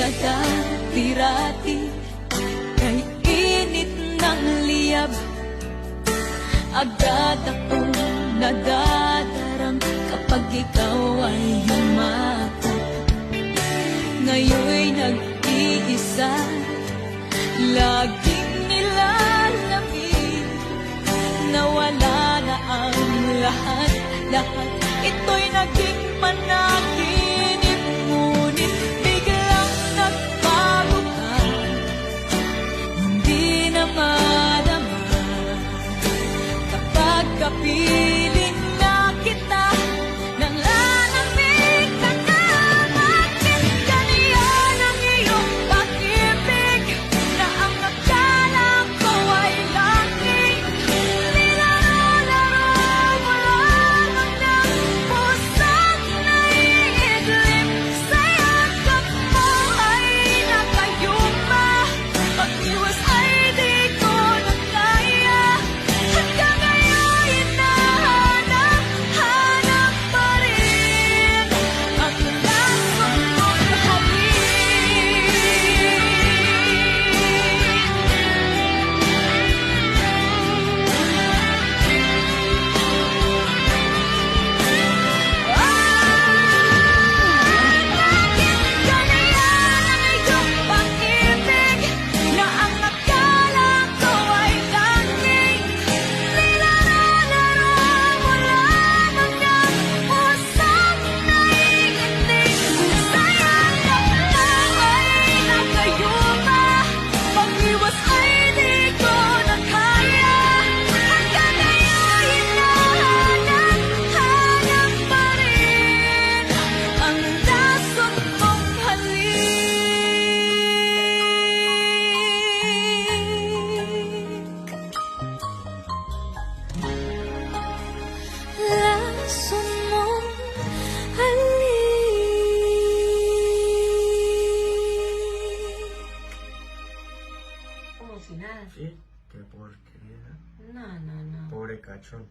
na dati-rati, kay init ng liyab, agad akong nadadarang kapag ikaw ay yumakap. Ngayon'y nag-iisa, laging nilalamig, nawala na ang lahat. Ito'y naging panaginip, ngunit biglang nagbago ka, hindi na madama kapag kapiling na kita nang lalamig ka na. Bakit ganyan ang iyong pag-ibig, na ang akala ko ay laging nilaro-laro mo lamang ng pusang naiidlip. Sa yakap mo ay nakayuma, pag-iwas ay di ko na kaya. Hanggang ngayon hinahanap-hanap pa rin ang laso mong ¿Cómo si nada? Sí, qué porquería. No, no, no. Pobre cachón.